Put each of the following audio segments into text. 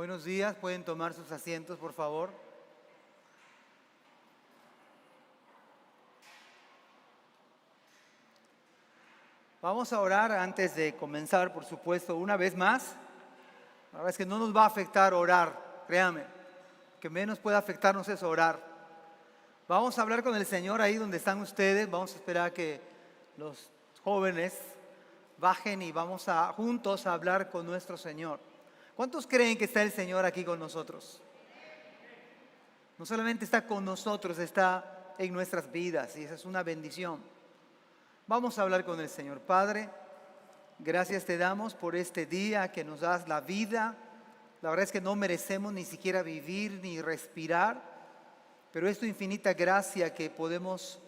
Buenos días, pueden tomar sus asientos, por favor. Vamos a orar antes de comenzar, por supuesto, una vez más. La verdad es que no nos va a afectar orar, créame. Lo que menos puede afectarnos es orar. Vamos a hablar con el Señor ahí donde están ustedes. Vamos a esperar a que los jóvenes bajen y vamos a juntos a hablar con nuestro Señor. ¿Cuántos creen que está el Señor aquí con nosotros? No solamente está con nosotros, está en nuestras vidas y esa es una bendición. Vamos a hablar con el Señor. Padre, gracias te damos por este día que nos das la vida. La verdad es que no merecemos ni siquiera vivir ni respirar, pero es tu infinita gracia que podemos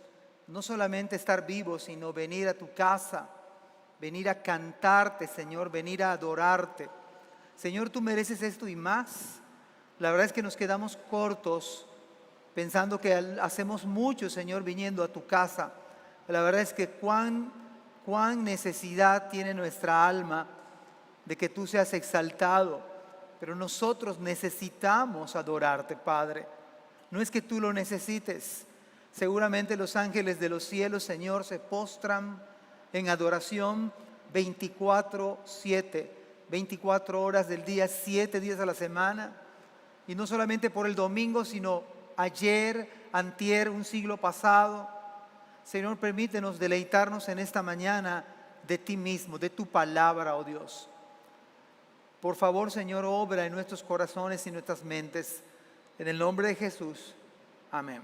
no solamente estar vivos, sino venir a tu casa, venir a cantarte, Señor, venir a adorarte. Señor, tú mereces esto y más. La verdad es que nos quedamos cortos pensando que hacemos mucho, Señor, viniendo a tu casa. La verdad es que cuán necesidad tiene nuestra alma de que tú seas exaltado. Pero nosotros necesitamos adorarte, Padre. No es que tú lo necesites. Seguramente los ángeles de los cielos, Señor, se postran en adoración 24/7. 24 horas del día, 7 días a la semana. Y no solamente por el domingo, sino ayer, antier, un siglo pasado. Señor, permítenos deleitarnos en esta mañana de ti mismo, de tu palabra, oh Dios. Por favor, Señor, obra en nuestros corazones y nuestras mentes. En el nombre de Jesús. Amén.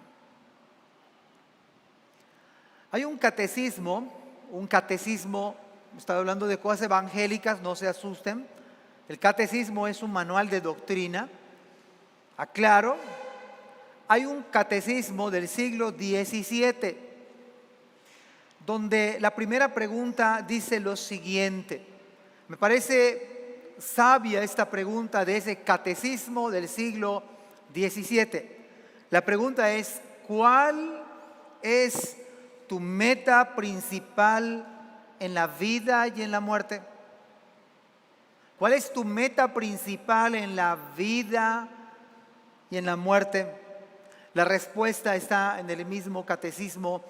Hay un catecismo, estoy hablando de cosas evangélicas, no se asusten. El catecismo es un manual de doctrina. Aclaro, hay un catecismo del siglo XVII, donde la primera pregunta dice lo siguiente. Me parece sabia esta pregunta de ese catecismo del siglo XVII. La pregunta es, ¿cuál es tu meta principal en la vida y en la muerte? ¿Cuál es tu meta principal en la vida y en la muerte? La respuesta está en el mismo catecismo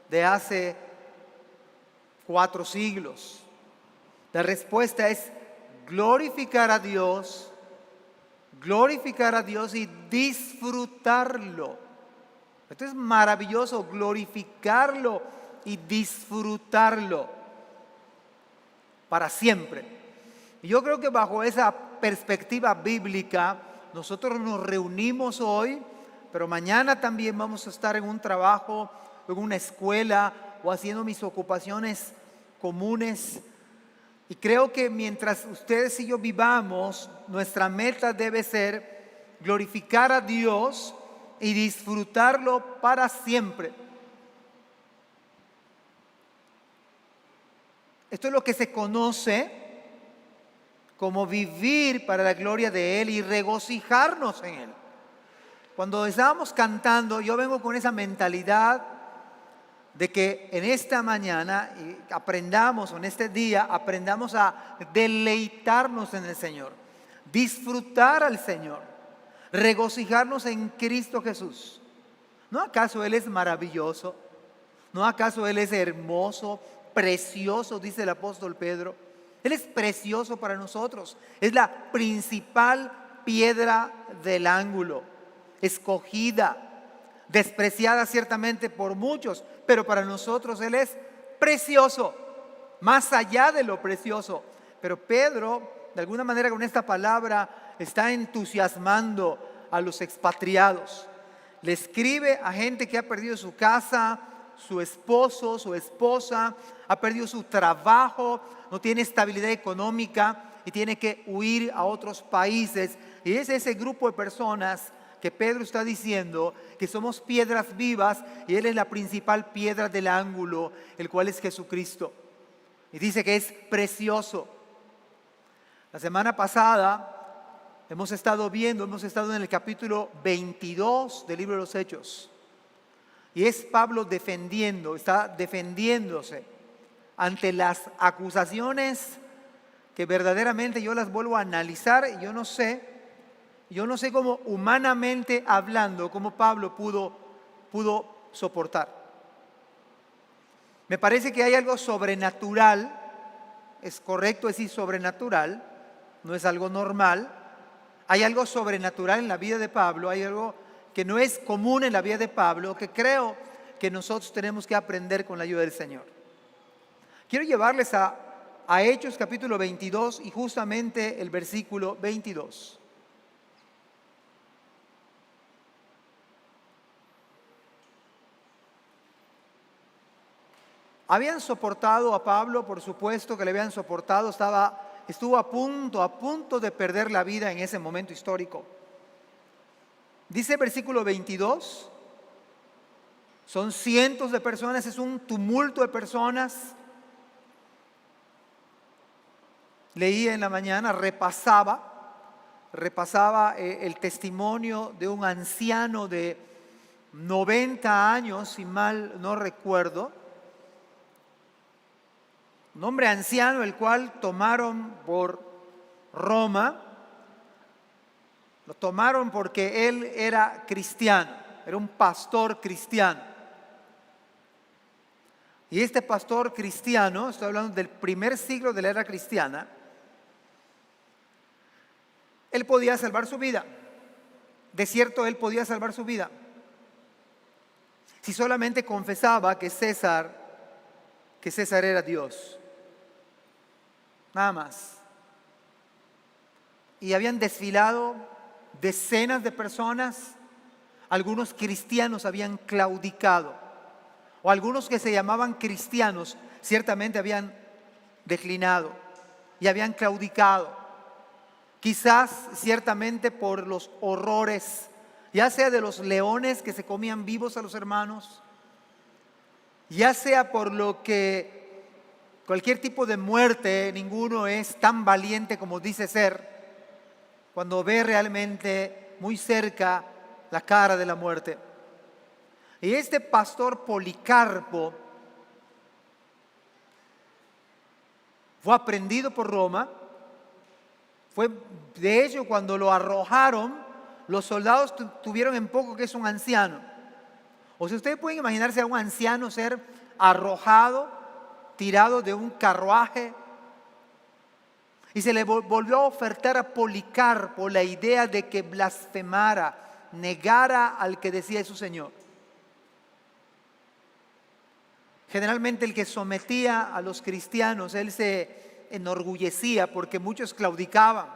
de hace 4 siglos. La respuesta es glorificar a Dios y disfrutarlo. Esto es maravilloso, glorificarlo y disfrutarlo para siempre. Y yo creo que bajo esa perspectiva bíblica, nosotros nos reunimos hoy, pero mañana también vamos a estar en un trabajo, en una escuela o haciendo mis ocupaciones comunes. Y creo que mientras ustedes y yo vivamos, nuestra meta debe ser glorificar a Dios y disfrutarlo para siempre. Esto es lo que se conoce como vivir para la gloria de Él y regocijarnos en Él. Cuando estábamos cantando, yo vengo con esa mentalidad de que en esta mañana aprendamos, o en este día, aprendamos a deleitarnos en el Señor, disfrutar al Señor, regocijarnos en Cristo Jesús. ¿No acaso Él es maravilloso? ¿No acaso Él es hermoso, precioso, dice el apóstol Pedro? Él es precioso para nosotros. Es la principal piedra del ángulo, escogida, despreciada ciertamente por muchos, pero para nosotros Él es precioso, más allá de lo precioso. Pero Pedro, de alguna manera con esta palabra, está entusiasmando a los expatriados. Le escribe a gente que ha perdido su casa, su esposo, su esposa, ha perdido su trabajo, no tiene estabilidad económica y tiene que huir a otros países. Y es ese grupo de personas que Pedro está diciendo que somos piedras vivas y Él es la principal piedra del ángulo, el cual es Jesucristo. Y dice que es precioso. La semana pasada hemos estado en el capítulo 22 del libro de los Hechos. Y es Pablo está defendiéndose ante las acusaciones que verdaderamente yo las vuelvo a analizar y yo no sé Yo no sé cómo, humanamente hablando, cómo Pablo pudo soportar. Me parece que hay algo sobrenatural, es correcto decir sobrenatural, no es algo normal. Hay algo sobrenatural en la vida de Pablo, hay algo que no es común en la vida de Pablo, que creo que nosotros tenemos que aprender con la ayuda del Señor. Quiero llevarles a Hechos capítulo 22 y justamente el versículo 22. Habían soportado a Pablo, por supuesto que le habían soportado, estuvo a punto de perder la vida en ese momento histórico. Dice el versículo 22, son cientos de personas, es un tumulto de personas. Leía en la mañana, repasaba el testimonio de un anciano de 90 años, si mal no recuerdo. Un hombre anciano, el cual tomaron por Roma. Lo tomaron porque él era cristiano, era un pastor cristiano. Y este pastor cristiano, estoy hablando del primer siglo de la era cristiana, él podía salvar su vida. De cierto, él podía salvar su vida si solamente confesaba que César era Dios. Nada más. Y habían desfilado decenas de personas. Algunos cristianos habían claudicado, o algunos que se llamaban cristianos ciertamente habían declinado y habían claudicado. Quizás ciertamente por los horrores, ya sea de los leones que se comían vivos a los hermanos, ya sea por lo que cualquier tipo de muerte, ninguno es tan valiente como dice ser cuando ve realmente muy cerca la cara de la muerte. Y este pastor Policarpo fue aprehendido por Roma. De hecho, cuando lo arrojaron, los soldados tuvieron en poco que es un anciano. O sea, ustedes pueden imaginarse a un anciano ser arrojado, tirado de un carruaje. Y se le volvió a ofertar a Policarpo la idea de que blasfemara, negara al que decía es su Señor. Generalmente el que sometía a los cristianos, él se enorgullecía porque muchos claudicaban.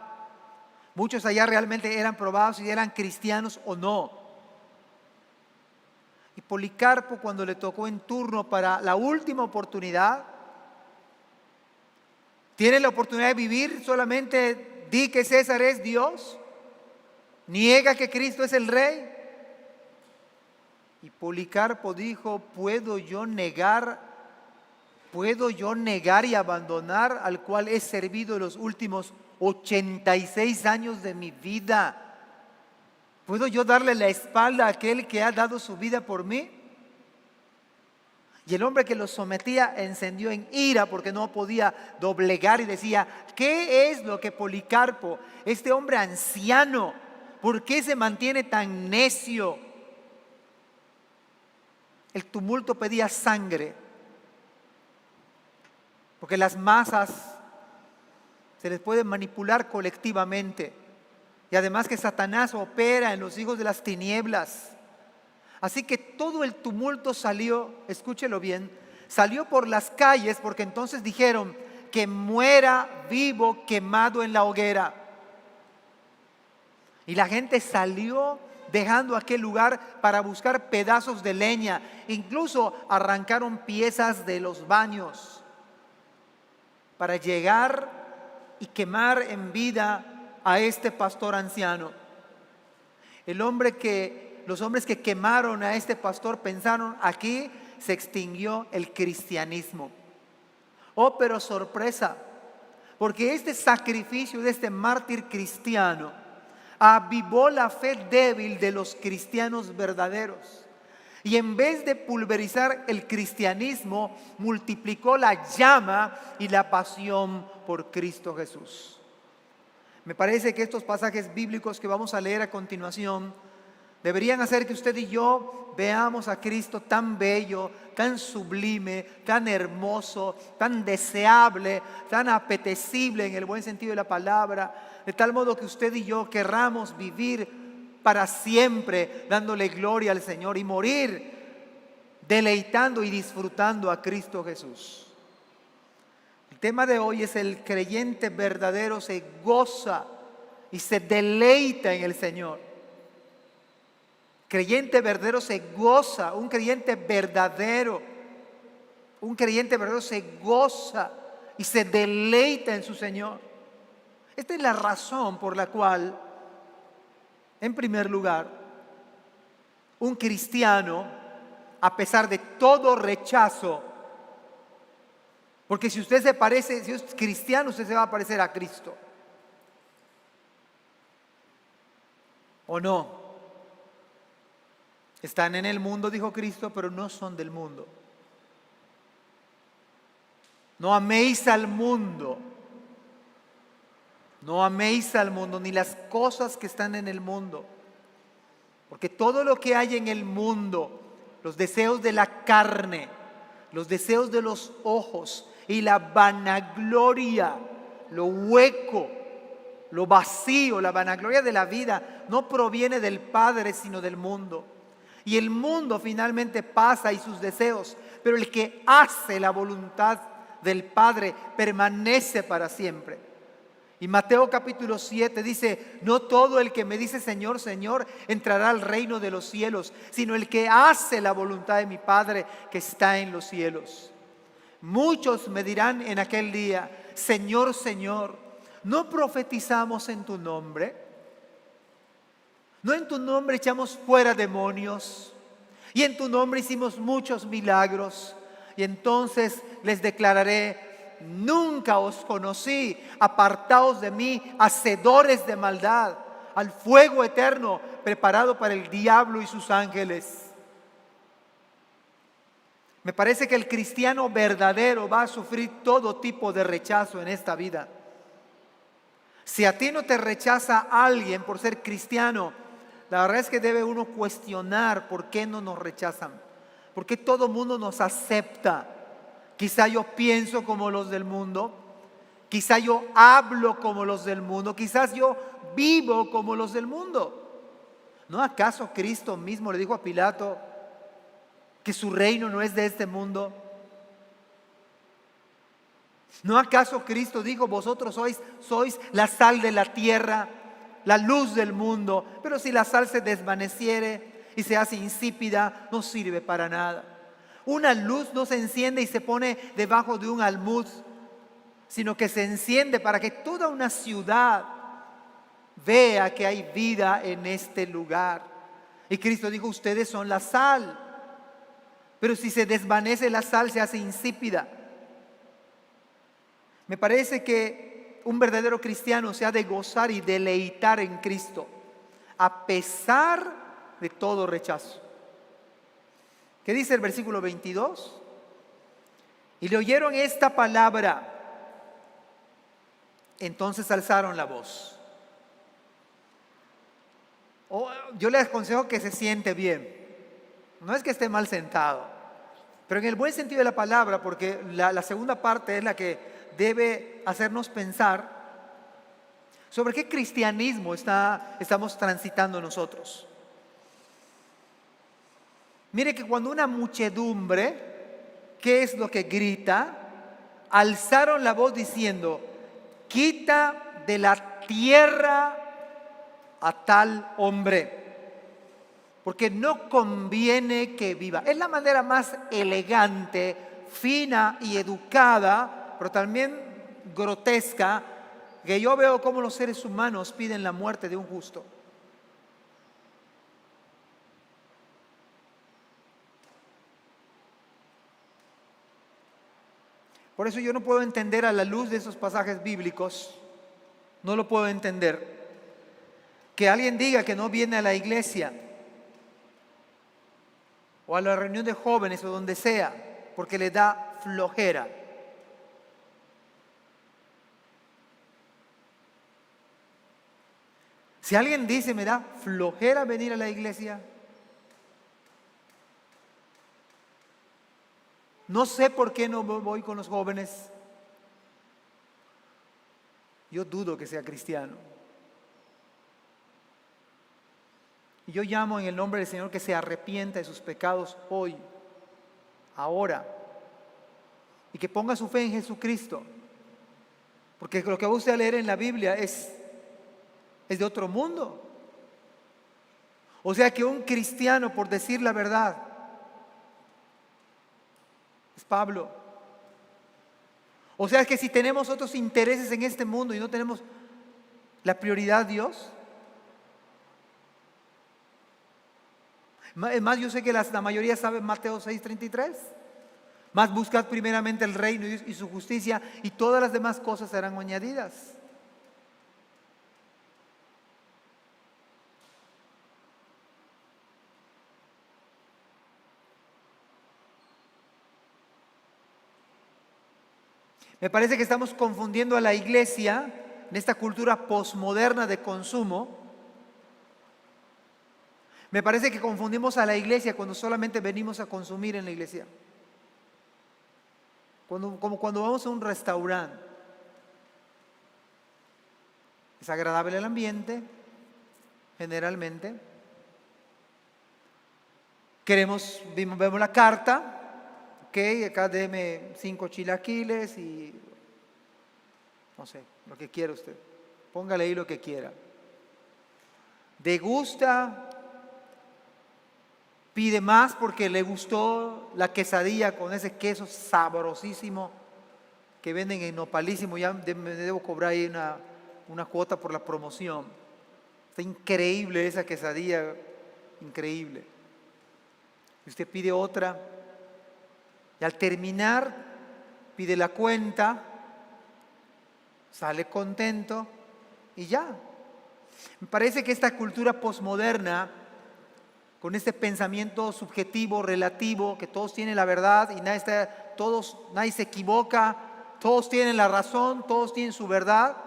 Muchos allá realmente eran probados si eran cristianos o no. Y Policarpo, cuando le tocó en turno para la última oportunidad, tiene la oportunidad de vivir, solamente di que César es Dios, niega que Cristo es el Rey. Y Policarpo dijo, ¿puedo yo negar y abandonar al cual he servido los últimos 86 años de mi vida? ¿Puedo yo darle la espalda a aquel que ha dado su vida por mí? Y el hombre que lo sometía encendió en ira porque no podía doblegar y decía, ¿qué es lo que Policarpo, este hombre anciano, por qué se mantiene tan necio? El tumulto pedía sangre, porque las masas se les puede manipular colectivamente. Y además que Satanás opera en los hijos de las tinieblas. Así que todo el tumulto salió, escúchelo bien, salió por las calles porque entonces dijeron que muera vivo quemado en la hoguera. Y la gente salió dejando aquel lugar para buscar pedazos de leña. Incluso arrancaron piezas de los baños para llegar y quemar en vida a este pastor anciano. Los hombres que quemaron a este pastor pensaron, aquí se extinguió el cristianismo. Oh, pero sorpresa, porque este sacrificio de este mártir cristiano avivó la fe débil de los cristianos verdaderos. Y en vez de pulverizar el cristianismo, multiplicó la llama y la pasión por Cristo Jesús. Me parece que estos pasajes bíblicos que vamos a leer a continuación deberían hacer que usted y yo veamos a Cristo tan bello, tan sublime, tan hermoso, tan deseable, tan apetecible en el buen sentido de la palabra, de tal modo que usted y yo querramos vivir para siempre dándole gloria al Señor y morir deleitando y disfrutando a Cristo Jesús. El tema de hoy es: el creyente verdadero se goza y se deleita en el Señor. Creyente verdadero se goza, un creyente verdadero se goza y se deleita en su Señor. Esta es la razón por la cual, en primer lugar, un cristiano, a pesar de todo rechazo, porque si usted se parece, si es cristiano, usted se va a parecer a Cristo. ¿O no? Están en el mundo, dijo Cristo, pero no son del mundo. No améis al mundo. No améis al mundo ni las cosas que están en el mundo. Porque todo lo que hay en el mundo, los deseos de la carne, los deseos de los ojos y la vanagloria, lo hueco, lo vacío, la vanagloria de la vida, no proviene del Padre, sino del mundo. Y el mundo finalmente pasa y sus deseos, pero el que hace la voluntad del Padre permanece para siempre. Y Mateo capítulo 7 dice: no todo el que me dice Señor, Señor entrará al reino de los cielos, sino el que hace la voluntad de mi Padre que está en los cielos. Muchos me dirán en aquel día: Señor, Señor, ¿no profetizamos en tu nombre? ¿No en tu nombre echamos fuera demonios? Y en tu nombre hicimos muchos milagros. Y entonces les declararé: nunca os conocí, apartaos de mí, hacedores de maldad, al fuego eterno preparado para el diablo y sus ángeles. Me parece que el cristiano verdadero va a sufrir todo tipo de rechazo en esta vida. Si a ti no te rechaza alguien por ser cristiano, la verdad es que debe uno cuestionar por qué no nos rechazan. ¿Por qué todo el mundo nos acepta? Quizá yo pienso como los del mundo, quizá yo hablo como los del mundo, quizás yo vivo como los del mundo. ¿No acaso Cristo mismo le dijo a Pilato que su reino no es de este mundo? ¿No acaso Cristo dijo: vosotros sois la sal de la tierra, la luz del mundo? Pero si la sal se desvaneciere y se hace insípida, no sirve para nada. Una luz no se enciende y se pone debajo de un almud, sino que se enciende para que toda una ciudad vea que hay vida en este lugar. Y Cristo dijo: ustedes son la sal, pero si se desvanece la sal, se hace insípida. Me parece que un verdadero cristiano se ha de gozar y deleitar en Cristo, a pesar de todo rechazo. ¿Qué dice el versículo 22? Y le oyeron esta palabra, entonces alzaron la voz. Yo les aconsejo que se siente bien. No es que esté mal sentado, pero en el buen sentido de la palabra, porque la segunda parte es la que debe hacernos pensar sobre qué cristianismo estamos transitando nosotros. Mire que cuando una muchedumbre, ¿qué es lo que grita? Alzaron la voz diciendo: quita de la tierra a tal hombre, porque no conviene que viva. Es la manera más elegante, fina y educada, pero también grotesca, que yo veo cómo los seres humanos piden la muerte de un justo. Por eso yo no puedo entender, a la luz de esos pasajes bíblicos, no lo puedo entender, que alguien diga que no viene a la iglesia o a la reunión de jóvenes o donde sea porque le da flojera. Si alguien dice, me da flojera venir a la iglesia, no sé por qué no voy con los jóvenes, yo dudo que sea cristiano. Y yo llamo en el nombre del Señor que se arrepienta de sus pecados hoy, ahora, y que ponga su fe en Jesucristo. Porque lo que va usted a leer en la Biblia es de otro mundo. O sea que un cristiano, por decir la verdad, es Pablo. O sea que si tenemos otros intereses en este mundo y no tenemos la prioridad de Dios. Es más, yo sé que la mayoría sabe Mateo 6:33. Más buscad primeramente el reino y su justicia, y todas las demás cosas serán añadidas. Me parece que estamos confundiendo a la iglesia en esta cultura posmoderna de consumo. Me parece que confundimos a la iglesia cuando solamente venimos a consumir en la iglesia. Como cuando vamos a un restaurante. Es agradable el ambiente, generalmente. Vemos la carta. Ok, acá deme 5 chilaquiles y no sé, lo que quiera usted. Póngale ahí lo que quiera. Degusta, pide más porque le gustó la quesadilla con ese queso sabrosísimo que venden en Nopalísimo. Ya me debo cobrar ahí una cuota por la promoción. Está increíble esa quesadilla, increíble. Y usted pide otra. Y al terminar, pide la cuenta, sale contento y ya. Me parece que esta cultura posmoderna, con este pensamiento subjetivo, relativo, que todos tienen la verdad y nadie se equivoca, todos tienen la razón, todos tienen su verdad.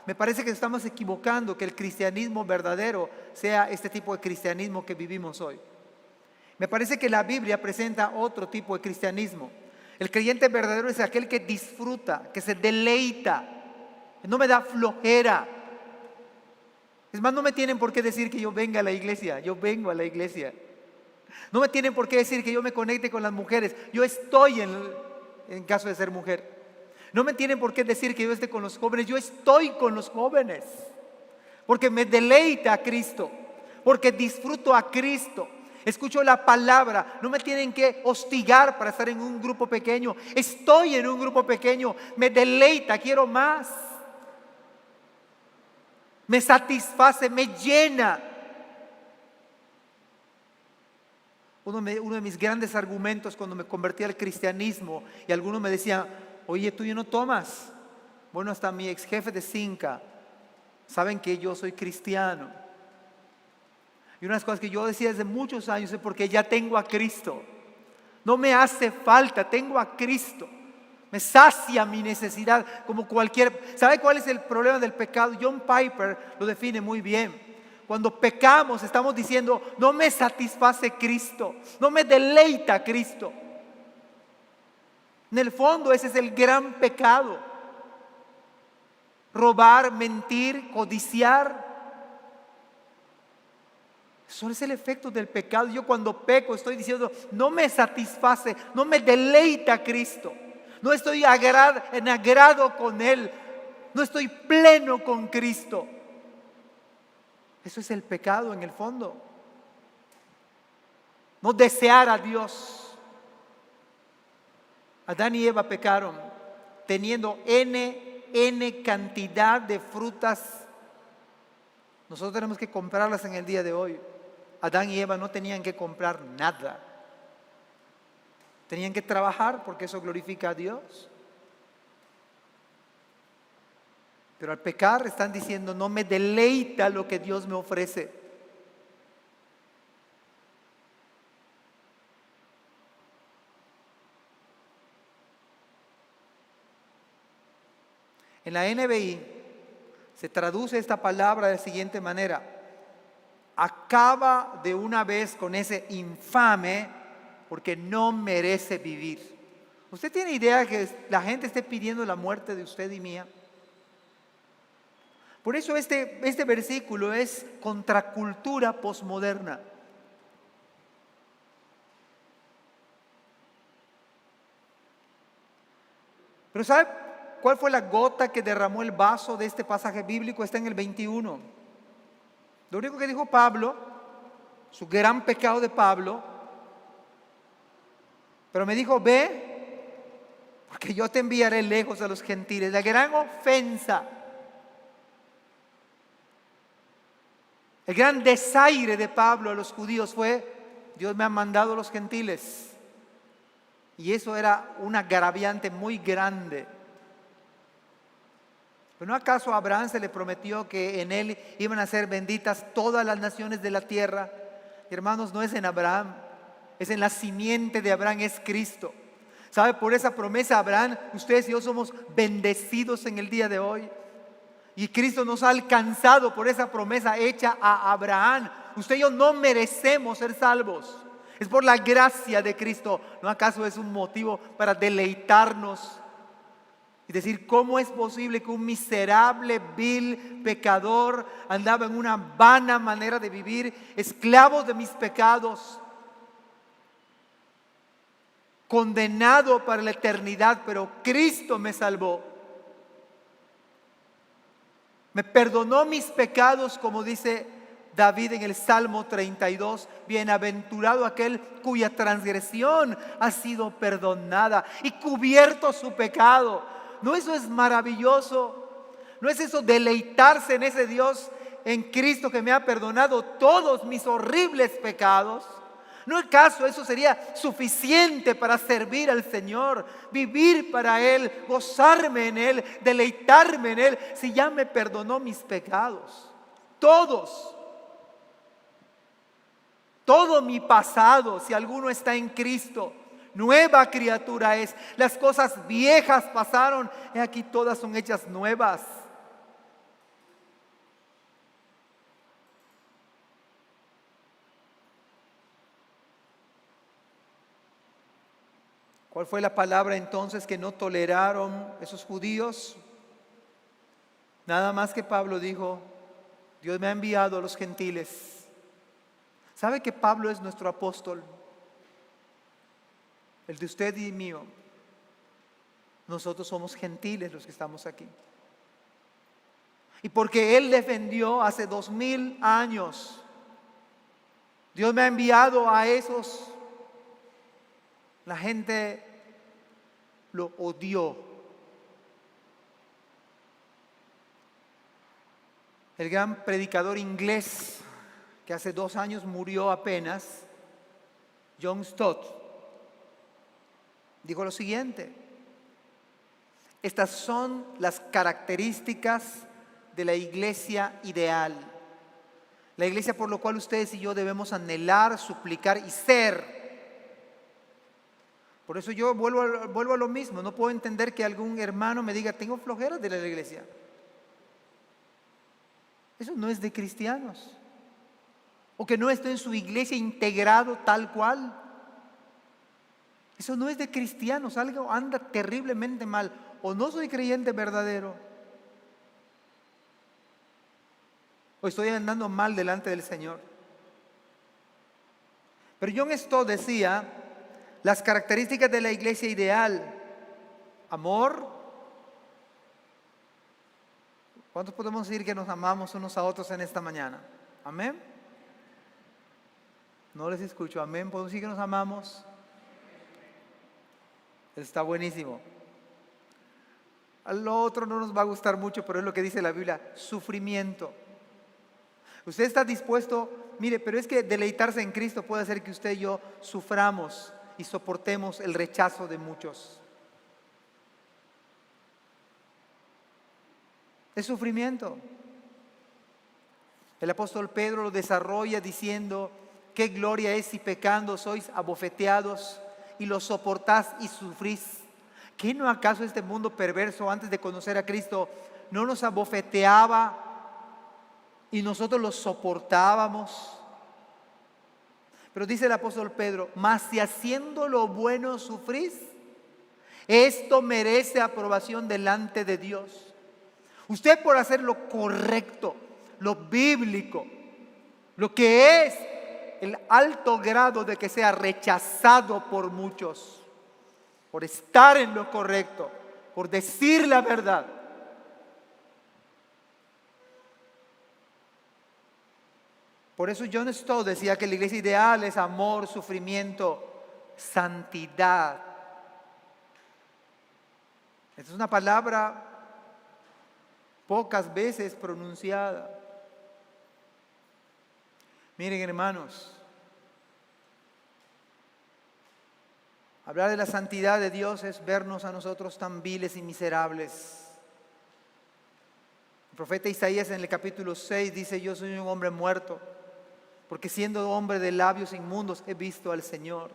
Me parece que estamos equivocando que el cristianismo verdadero sea este tipo de cristianismo que vivimos hoy. Me parece que la Biblia presenta otro tipo de cristianismo. El creyente verdadero es aquel que disfruta, que se deleita, que no me da flojera. Es más, no me tienen por qué decir que yo venga a la iglesia. Yo vengo a la iglesia. No me tienen por qué decir que yo me conecte con las mujeres. Yo estoy en caso de ser mujer. No me tienen por qué decir que yo esté con los jóvenes. Yo estoy con los jóvenes. Porque me deleita a Cristo. Porque disfruto a Cristo. Escucho la palabra. No me tienen que hostigar para estar en un grupo pequeño. Estoy en un grupo pequeño. Me deleita, quiero más. Me satisface, me llena. Uno de mis grandes argumentos cuando me convertí al cristianismo, y algunos me decían, oye, tú ya no tomas. Bueno, hasta mi ex jefe de Cinca saben que yo soy cristiano. Y unas cosas que yo decía desde muchos años es porque ya tengo a Cristo. No me hace falta, tengo a Cristo. Me sacia mi necesidad como cualquier. ¿Sabe cuál es el problema del pecado? John Piper lo define muy bien. Cuando pecamos estamos diciendo, no me satisface Cristo, no me deleita Cristo. En el fondo ese es el gran pecado. Robar, mentir, codiciar. Eso es el efecto del pecado. Yo cuando peco estoy diciendo, no me satisface, no me deleita Cristo. No estoy en agrado con Él. No estoy pleno con Cristo. Eso es el pecado en el fondo. No desear a Dios. Adán y Eva pecaron teniendo N cantidad de frutas. Nosotros tenemos que comprarlas en el día de hoy. Adán y Eva no tenían que comprar nada. Tenían que trabajar porque eso glorifica a Dios. Pero al pecar están diciendo, no me deleita lo que Dios me ofrece. En la NBI Se traduce esta palabra de la siguiente manera: acaba de una vez con ese infame, porque no merece vivir. ¿Usted tiene idea que la gente esté pidiendo la muerte de usted y mía? Por eso este versículo es contracultura posmoderna. Pero ¿sabe cuál fue la gota que derramó el vaso de este pasaje bíblico? Está en el 21. Lo único que dijo Pablo, su gran pecado de Pablo, pero me dijo: ve, porque yo te enviaré lejos a los gentiles. La gran ofensa, el gran desaire de Pablo a los judíos fue: Dios me ha mandado a los gentiles. Y eso era un agraviante muy grande. ¿Pero no acaso a Abraham se le prometió que en él iban a ser benditas todas las naciones de la tierra? Hermanos, no es en Abraham, es en la simiente de Abraham, es Cristo. ¿Sabe? Por esa promesa, Abraham, ustedes y yo somos bendecidos en el día de hoy. Y Cristo nos ha alcanzado por esa promesa hecha a Abraham. Usted y yo no merecemos ser salvos. Es por la gracia de Cristo. ¿No acaso es un motivo para deleitarnos y decir: ¿cómo es posible que un miserable, vil pecador andaba en una vana manera de vivir, esclavo de mis pecados, condenado para la eternidad, pero Cristo me salvó? Me perdonó mis pecados, como dice David en el Salmo 32, bienaventurado aquel cuya transgresión ha sido perdonada y cubierto su pecado. ¿No eso es maravilloso? ¿No es eso deleitarse en ese Dios, en Cristo, que me ha perdonado todos mis horribles pecados? ¿No acaso eso sería suficiente para servir al Señor, vivir para Él, gozarme en Él, deleitarme en Él, si ya me perdonó mis pecados? Todos. Todo mi pasado, si alguno está en Cristo, nueva criatura es. Las cosas viejas pasaron, y aquí todas son hechas nuevas. ¿Cuál fue la palabra entonces que no toleraron esos judíos? Nada más que Pablo dijo: Dios me ha enviado a los gentiles. ¿Sabe que Pablo es nuestro apóstol? El de usted y mío. Nosotros somos gentiles los que estamos aquí. Y porque Él defendió hace 2000 años, Dios me ha enviado a esos. La gente lo odió. El gran predicador inglés que hace 2 años murió apenas, John Stott, dijo lo siguiente: estas son las características de la iglesia ideal, la iglesia por lo cual ustedes y yo debemos anhelar, suplicar y ser. Por eso yo vuelvo a lo mismo. No puedo entender que algún hermano me diga: tengo flojera de la iglesia. Eso no es de cristianos. O que no esté en su iglesia integrado tal cual. Eso no es de cristianos. Algo anda terriblemente mal. O no soy creyente verdadero, o estoy andando mal delante del Señor. Pero John Stott decía: las características de la iglesia ideal: amor. ¿Cuántos podemos decir que nos amamos unos a otros en esta mañana? Amén. No les escucho. Amén. ¿Podemos decir que nos amamos? Está buenísimo. A lo otro no nos va a gustar mucho, pero es lo que dice la Biblia: sufrimiento. Usted está dispuesto, mire, pero es que deleitarse en Cristo puede hacer que usted y yo suframos y soportemos el rechazo de muchos. Es sufrimiento. El apóstol Pedro lo desarrolla diciendo: qué gloria es si pecando sois abofeteados y lo soportás y sufrís. ¿Qué no acaso este mundo perverso, antes de conocer a Cristo, no nos abofeteaba y nosotros lo soportábamos. Pero dice el apóstol Pedro, mas si haciendo lo bueno sufrís, esto merece aprobación delante de Dios. Usted por hacer lo correcto, lo bíblico, lo que es el alto grado de que sea rechazado por muchos, por estar en lo correcto, por decir la verdad. Por eso John Stott decía que la iglesia ideal es amor, sufrimiento, santidad. Esta es una palabra pocas veces pronunciada. Miren, hermanos, hablar de la santidad de Dios es vernos a nosotros tan viles y miserables. El profeta Isaías en el capítulo 6 dice, yo soy un hombre muerto, porque siendo hombre de labios inmundos he visto al Señor.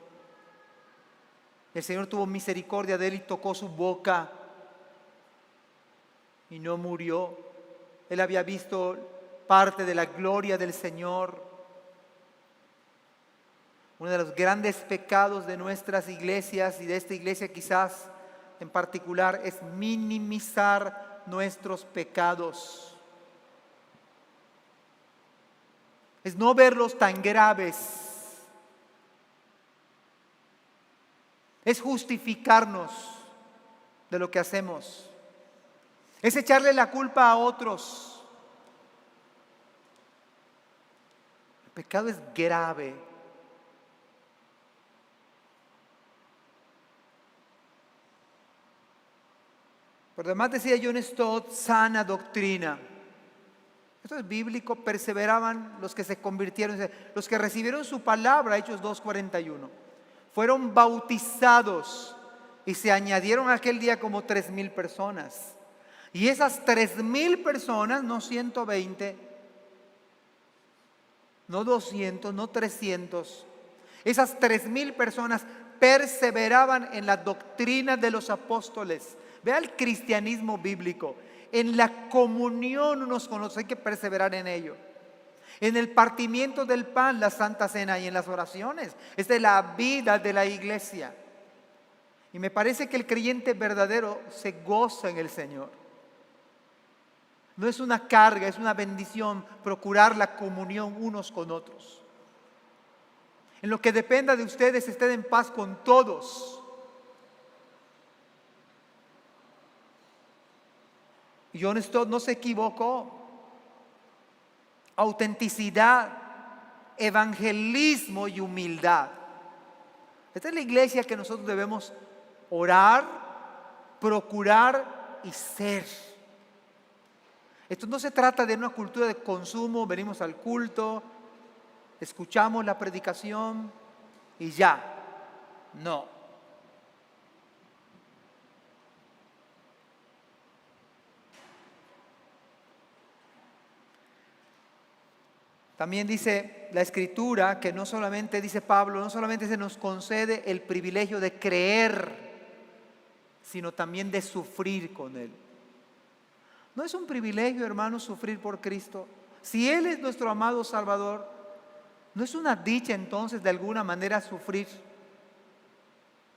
El Señor tuvo misericordia de él y tocó su boca y no murió. Él había visto parte de la gloria del Señor. Uno de los grandes pecados de nuestras iglesias y de esta iglesia quizás en particular es minimizar nuestros pecados. Es no verlos tan graves. Es justificarnos de lo que hacemos. Es echarle la culpa a otros. El pecado es grave. Por demás decía John Stott, sana doctrina. Esto es bíblico, perseveraban los que se convirtieron, los que recibieron su palabra, Hechos 2:41. Fueron bautizados y se añadieron aquel día como 3,000 personas. Y esas 3,000 personas, no 120, no 200, no 300, esas 3,000 personas perseveraban en la doctrina de los apóstoles. Vea el cristianismo bíblico. En la comunión unos con otros hay que perseverar en ello. En el partimiento del pan, la Santa Cena, y en las oraciones. Esta es la vida de la iglesia. Y me parece que el creyente verdadero se goza en el Señor. No es una carga, es una bendición procurar la comunión unos con otros. En lo que dependa de ustedes, estén en paz con todos. Y John Stott no se equivocó. Autenticidad, evangelismo y humildad. Esta es la iglesia que nosotros debemos orar, procurar y ser. Esto no se trata de una cultura de consumo, venimos al culto, escuchamos la predicación y ya. No. También dice la Escritura que no solamente, dice Pablo, no solamente se nos concede el privilegio de creer, sino también de sufrir con Él. ¿No es un privilegio, hermanos, sufrir por Cristo? Si Él es nuestro amado Salvador, ¿no es una dicha entonces de alguna manera sufrir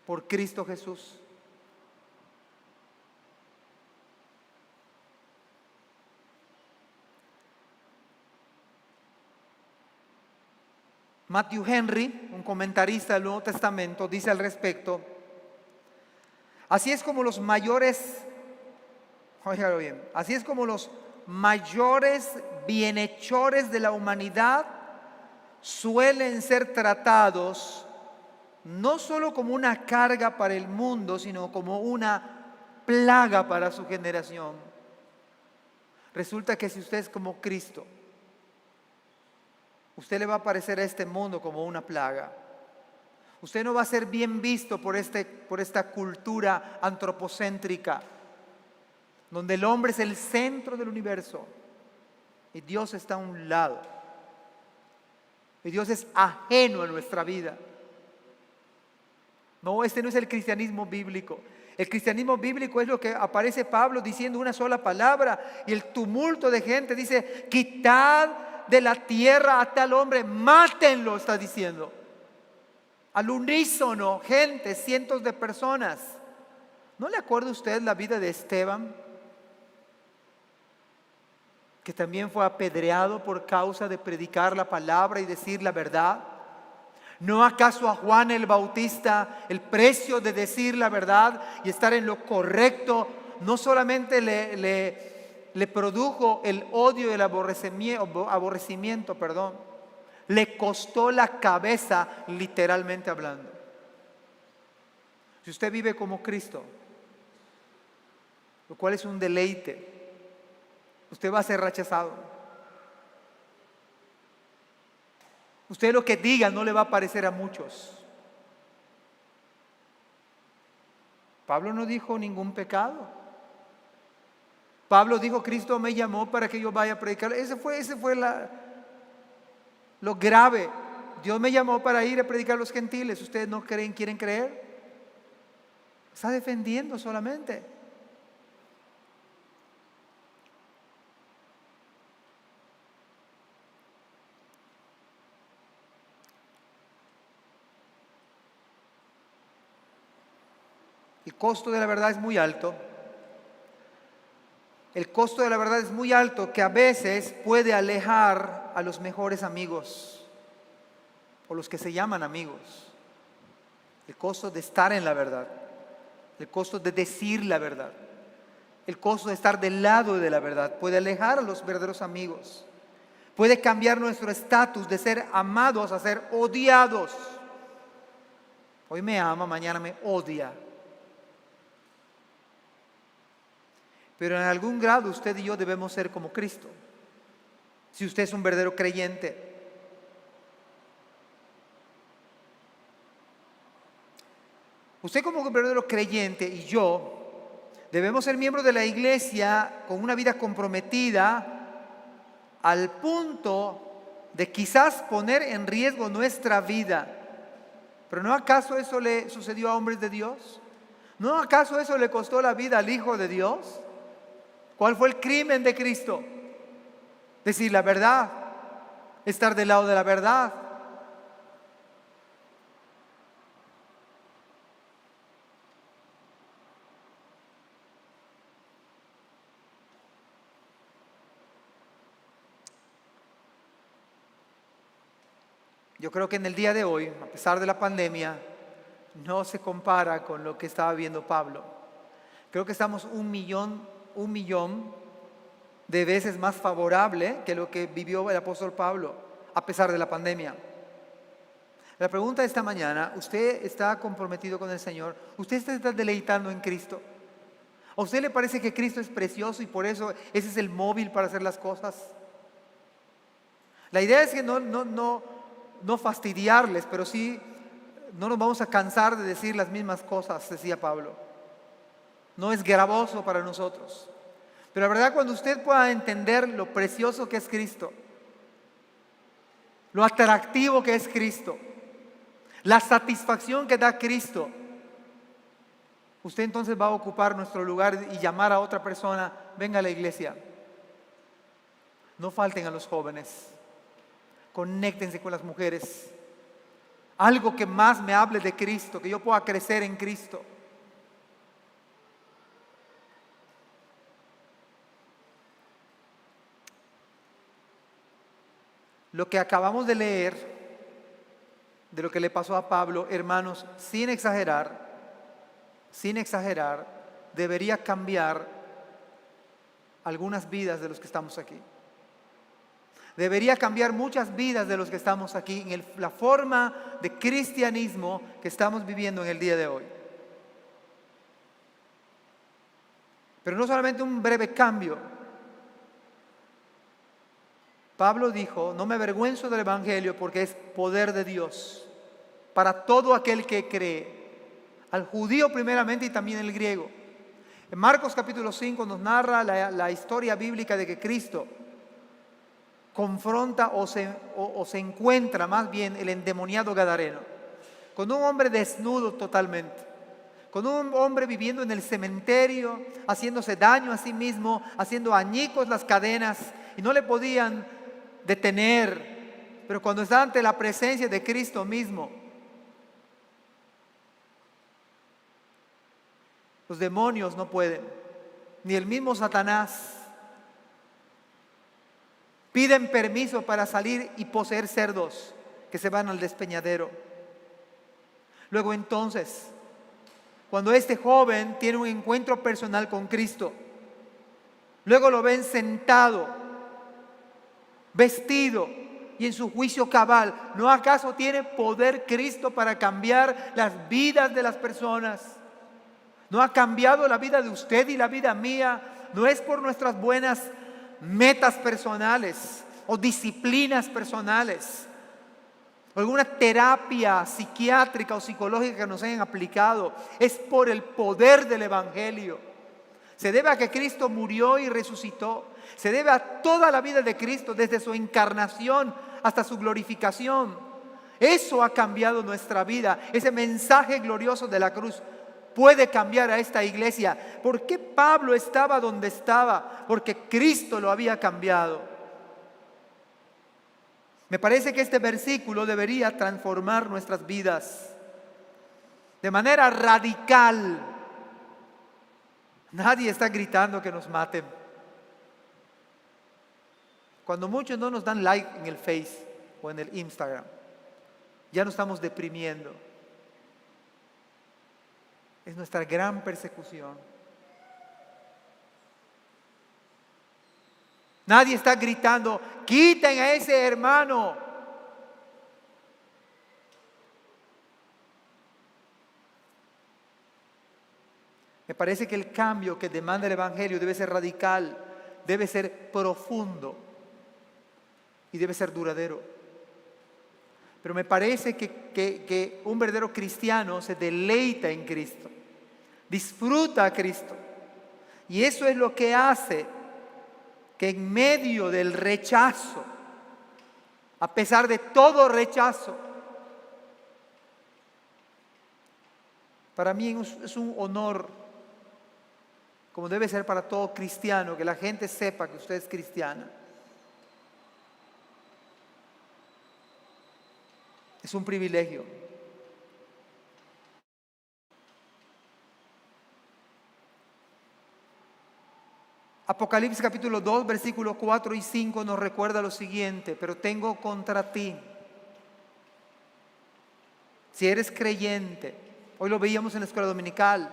por Cristo Jesús? Matthew Henry, un comentarista del Nuevo Testamento, dice al respecto: así es como los mayores, óigalo bien, así es como los mayores bienhechores de la humanidad suelen ser tratados no solo como una carga para el mundo, sino como una plaga para su generación. Resulta que si usted es como Cristo, usted le va a parecer a este mundo como una plaga. Usted no va a ser bien visto por esta cultura antropocéntrica, donde el hombre es el centro del universo y Dios está a un lado. Y Dios es ajeno a nuestra vida. No, este no es el cristianismo bíblico. El cristianismo bíblico es lo que aparece Pablo diciendo una sola palabra y el tumulto de gente dice: quitad de la tierra a tal hombre, mátenlo, está diciendo. Al unísono, gente, cientos de personas. ¿No le acuerda usted la vida de Esteban? Que también fue apedreado por causa de predicar la palabra y decir la verdad. ¿No acaso a Juan el Bautista el precio de decir la verdad y estar en lo correcto no solamente le produjo el odio y el aborrecimiento, le costó la cabeza, literalmente hablando? Si usted vive como Cristo, lo cual es un deleite, usted va a ser rechazado. Usted lo que diga no le va a parecer a muchos. Pablo no dijo ningún pecado. Pablo dijo: Cristo me llamó para que yo vaya a predicar. Ese fue lo grave. Dios me llamó para ir a predicar a los gentiles. ¿Ustedes no quieren creer? Está defendiendo solamente. El costo de la verdad es muy alto. El costo de la verdad es muy alto, que a veces puede alejar a los mejores amigos o los que se llaman amigos. El costo de estar en la verdad, el costo de decir la verdad, el costo de estar del lado de la verdad puede alejar a los verdaderos amigos. Puede cambiar nuestro estatus de ser amados a ser odiados. Hoy me ama, mañana me odia. Pero en algún grado usted y yo debemos ser como Cristo. Si usted es un verdadero creyente. Usted como un verdadero creyente y yo debemos ser miembros de la iglesia con una vida comprometida al punto de quizás poner en riesgo nuestra vida. ¿Pero no acaso eso le sucedió a hombres de Dios? ¿No acaso eso le costó la vida al Hijo de Dios? ¿Cuál fue el crimen de Cristo? Decir la verdad, estar del lado de la verdad. Yo creo que en el día de hoy, a pesar de la pandemia, no se compara con lo que estaba viendo Pablo. Creo que estamos un millón de veces más favorable que lo que vivió el apóstol Pablo, a pesar de la pandemia. La pregunta de esta mañana: ¿usted está comprometido con el Señor? ¿Usted se está deleitando en Cristo? ¿A usted le parece que Cristo es precioso y por eso ese es el móvil para hacer las cosas? La idea es que no fastidiarles, pero sí no nos vamos a cansar de decir las mismas cosas, decía Pablo. No es gravoso para nosotros. Pero la verdad, cuando usted pueda entender lo precioso que es Cristo, lo atractivo que es Cristo, la satisfacción que da Cristo, usted entonces va a ocupar nuestro lugar y llamar a otra persona: venga a la iglesia. No falten a los jóvenes. Conéctense con las mujeres. Algo que más me hable de Cristo, que yo pueda crecer en Cristo. Lo que acabamos de leer de lo que le pasó a Pablo, hermanos, sin exagerar, debería cambiar algunas vidas de los que estamos aquí. Debería cambiar muchas vidas de los que estamos aquí en la forma de cristianismo que estamos viviendo en el día de hoy. Pero no solamente un breve cambio. Pablo dijo: no me avergüenzo del evangelio porque es poder de Dios para todo aquel que cree, al judío primeramente y también al griego. En Marcos capítulo 5 nos narra la historia bíblica de que Cristo confronta o se encuentra más bien el endemoniado gadareno con un hombre desnudo totalmente, con un hombre viviendo en el cementerio, haciéndose daño a sí mismo, haciendo añicos las cadenas y no le podían detener. Pero cuando está ante la presencia de Cristo mismo, los demonios no pueden, ni el mismo Satanás. Piden permiso para salir y poseer cerdos que se van al despeñadero. Luego entonces, cuando este joven tiene un encuentro personal con Cristo, luego lo ven sentado, vestido y en su juicio cabal. ¿No acaso tiene poder Cristo para cambiar las vidas de las personas? ¿No ha cambiado la vida de usted y la vida mía? No es por nuestras buenas metas personales o disciplinas personales, o alguna terapia psiquiátrica o psicológica que nos hayan aplicado. Es por el poder del Evangelio. Se debe a que Cristo murió y resucitó. Se debe a toda la vida de Cristo, desde su encarnación hasta su glorificación. Eso ha cambiado nuestra vida. Ese mensaje glorioso de la cruz puede cambiar a esta iglesia. ¿Por qué Pablo estaba donde estaba? Porque Cristo lo había cambiado. Me parece que este versículo debería transformar nuestras vidas de manera radical. Nadie está gritando que nos maten. Cuando muchos no nos dan like en el Face o en el Instagram, ya nos estamos deprimiendo. Es nuestra gran persecución. Nadie está gritando, quiten a ese hermano. Me parece que el cambio que demanda el Evangelio debe ser radical, debe ser profundo y debe ser duradero. Pero me parece que un verdadero cristiano se deleita en Cristo, disfruta a Cristo. Y eso es lo que hace que en medio del rechazo, a pesar de todo rechazo, para mí es un honor, como debe ser para todo cristiano, que la gente sepa que usted es cristiana. Es un privilegio. Apocalipsis capítulo 2, versículos 4 y 5 nos recuerda lo siguiente: pero tengo contra ti, si eres creyente, hoy lo veíamos en la escuela dominical,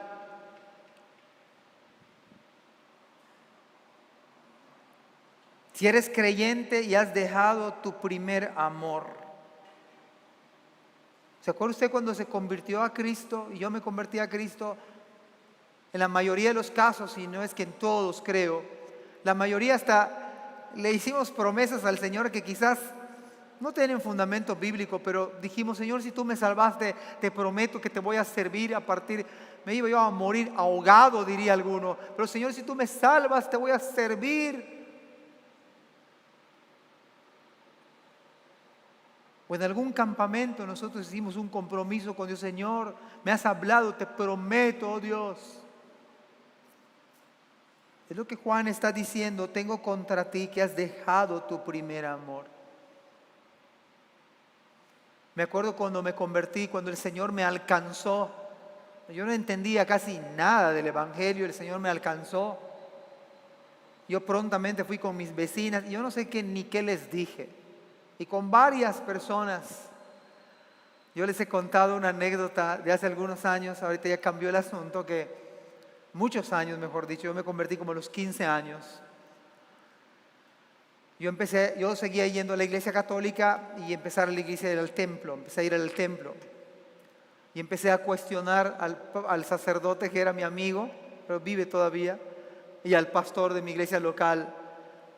si eres creyente y has dejado tu primer amor. ¿Se acuerda usted cuando se convirtió a Cristo y yo me convertí a Cristo? En la mayoría de los casos, y no es que en todos creo, la mayoría hasta le hicimos promesas al Señor que quizás no tienen fundamento bíblico, pero dijimos: Señor, si tú me salvaste, te prometo que te voy a servir me iba yo a morir ahogado, diría alguno, pero Señor, si tú me salvas, te voy a servir. O en algún campamento nosotros hicimos un compromiso con Dios: Señor, me has hablado, te prometo, oh Dios. Es lo que Juan está diciendo: tengo contra ti que has dejado tu primer amor. Me acuerdo cuando me convertí, cuando el Señor me alcanzó. Yo no entendía casi nada del Evangelio, el Señor me alcanzó. Yo prontamente fui con mis vecinas y yo no sé ni qué les dije. Y con varias personas. Yo les he contado una anécdota de hace algunos años, ahorita ya cambió el asunto, muchos años mejor dicho, yo me convertí como a los 15 años. Yo seguía yendo a la iglesia católica y empecé a ir a la iglesia del templo, empecé a ir al templo. Y empecé a cuestionar al sacerdote que era mi amigo, pero vive todavía, y al pastor de mi iglesia local.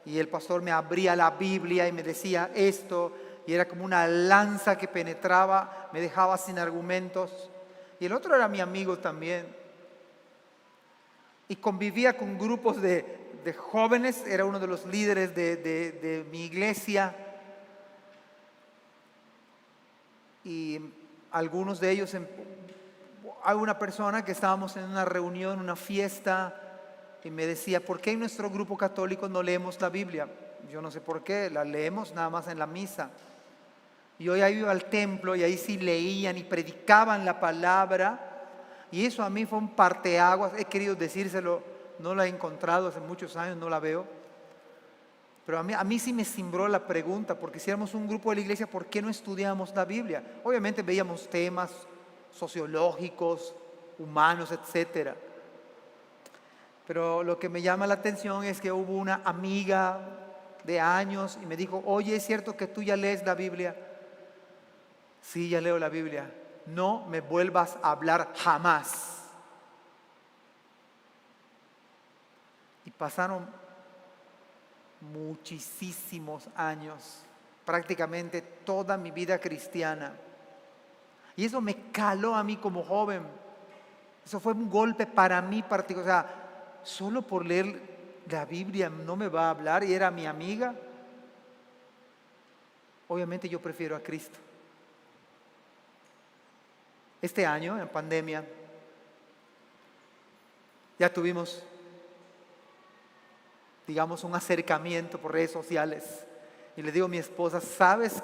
Y el pastor me abría la Biblia y me decía esto, y era como una lanza que penetraba, me dejaba sin argumentos. Y el otro era mi amigo también. Y convivía con grupos de jóvenes, era uno de los líderes de mi iglesia. Y algunos de ellos hay una persona que estábamos en una reunión, una fiesta, y me decía, ¿por qué en nuestro grupo católico no leemos la Biblia? Yo no sé por qué, la leemos nada más en la misa. Yo ya iba al templo y ahí sí leían y predicaban la palabra, y eso a mí fue un parteaguas. He querido decírselo, no la he encontrado hace muchos años, no la veo. Pero a mí sí me cimbró la pregunta, porque si éramos un grupo de la iglesia, ¿por qué no estudiamos la Biblia? Obviamente veíamos temas sociológicos, humanos, etcétera. Pero lo que me llama la atención es que hubo una amiga de años y me dijo, oye, ¿es cierto que tú ya lees la Biblia? Sí, ya leo la Biblia. No me vuelvas a hablar jamás. Y pasaron muchísimos años, prácticamente toda mi vida cristiana. Y eso me caló a mí como joven. Eso fue un golpe para mí particular. O sea, solo por leer la Biblia no me va a hablar, y era mi amiga. Obviamente yo prefiero a Cristo. Este año, en pandemia, ya tuvimos, digamos, un acercamiento por redes sociales. Y le digo a mi esposa, ¿sabes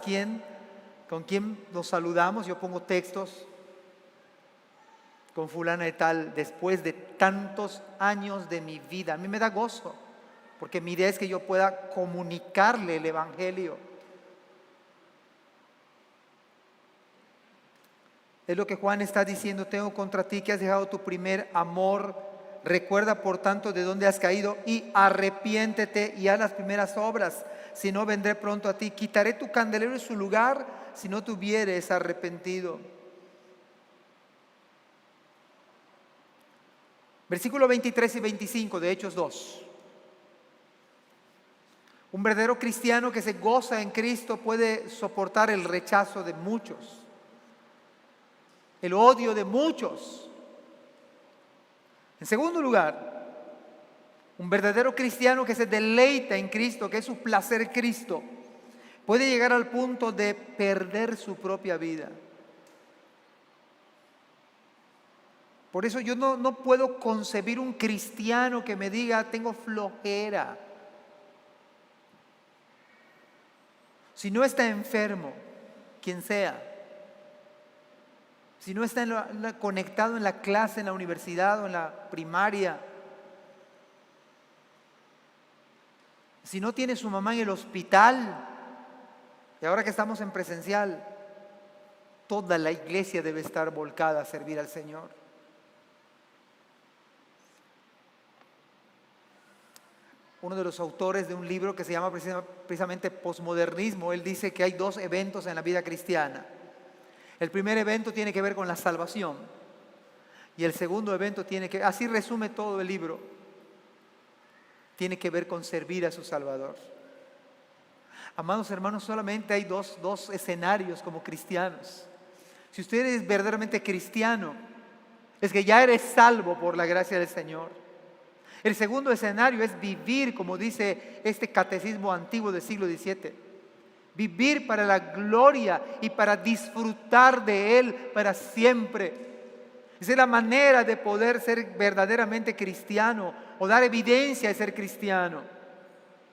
con quién nos saludamos? Yo pongo textos con fulana y tal, después de tantos años de mi vida. A mí me da gozo, porque mi idea es que yo pueda comunicarle el Evangelio. Es lo que Juan está diciendo, tengo contra ti que has dejado tu primer amor. Recuerda por tanto de dónde has caído y arrepiéntete y haz las primeras obras. Si no, vendré pronto a ti. Quitaré tu candelero de su lugar si no te hubieres arrepentido. Versículos 23 y 25 de Hechos 2. Un verdadero cristiano que se goza en Cristo puede soportar el rechazo de muchos, el odio de muchos. En segundo lugar, un verdadero cristiano que se deleita en Cristo, que es su placer Cristo, puede llegar al punto de perder su propia vida. Por eso yo no puedo concebir un cristiano que me diga, tengo flojera. Si no está enfermo, quien sea, si no está conectado en la clase, en la universidad o en la primaria, si no tiene su mamá en el hospital, y ahora que estamos en presencial, toda la iglesia debe estar volcada a servir al Señor. Uno de los autores de un libro que se llama precisamente Posmodernismo, él dice que hay dos eventos en la vida cristiana. El primer evento tiene que ver con la salvación, y el segundo evento así resume todo el libro, tiene que ver con servir a su Salvador. Amados hermanos, solamente hay dos escenarios como cristianos. Si usted es verdaderamente cristiano, es que ya eres salvo por la gracia del Señor. El segundo escenario es vivir, como dice este catecismo antiguo del siglo XVII, vivir para la gloria y para disfrutar de Él para siempre. Esa es la manera de poder ser verdaderamente cristiano o dar evidencia de ser cristiano,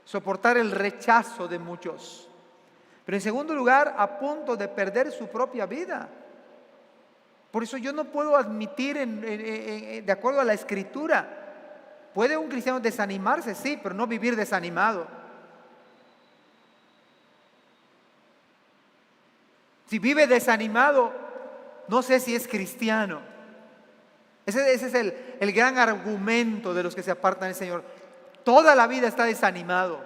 soportar el rechazo de muchos. Pero en segundo lugar, a punto de perder su propia vida. Por eso yo no puedo admitir, de acuerdo a la Escritura, ¿puede un cristiano desanimarse? Sí, pero no vivir desanimado. Si vive desanimado, no sé si es cristiano. Ese es el gran argumento de los que se apartan del Señor. Toda la vida está desanimado.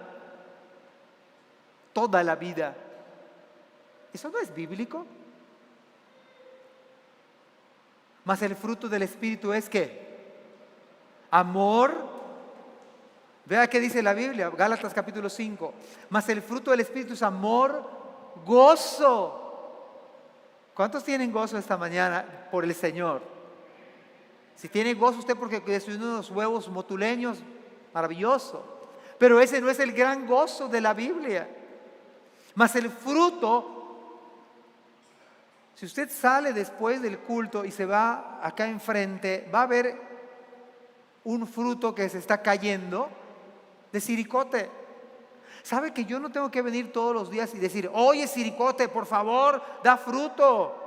Toda la vida. ¿Eso no es bíblico? Mas el fruto del Espíritu es ¿qué? Amor. Vea qué dice la Biblia, Gálatas capítulo 5. Mas el fruto del Espíritu es amor, gozo. ¿Cuántos tienen gozo esta mañana por el Señor? Si tiene gozo usted porque desayunó unos huevos motuleños, maravilloso. Pero ese no es el gran gozo de la Biblia. Mas el fruto Si usted sale después del culto y se va acá enfrente, va a ver un fruto que se está cayendo de siricote. ¿Sabe que yo no tengo que venir todos los días y decir, oye siricote, por favor, da fruto?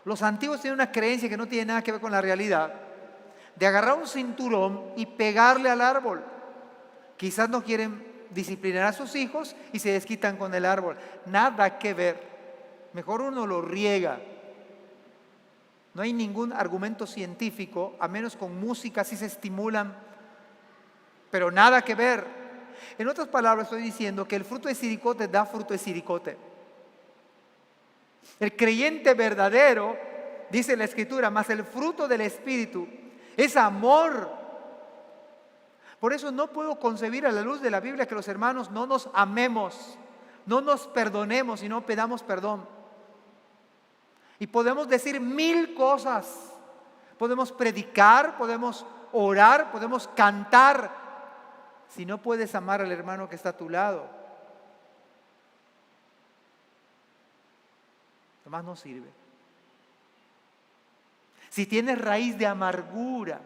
Los antiguos tienen una creencia que no tiene nada que ver con la realidad, de agarrar un cinturón y pegarle al árbol. Quizás no quieren disciplinar a sus hijos y se desquitan con el árbol. Nada que ver. Mejor uno lo riega. No hay ningún argumento científico, a menos con música sí se estimulan, pero nada que ver. En otras palabras estoy diciendo que el fruto de siricote da fruto de siricote. El creyente verdadero, dice la Escritura, más el fruto del Espíritu es amor. Por eso no puedo concebir a la luz de la Biblia que los hermanos no nos amemos, no nos perdonemos y no pedamos perdón. Y podemos decir 1000 cosas. Podemos predicar, podemos orar, podemos cantar. Si no puedes amar al hermano que está a tu lado, nomás no sirve. Si tienes raíz de amargura,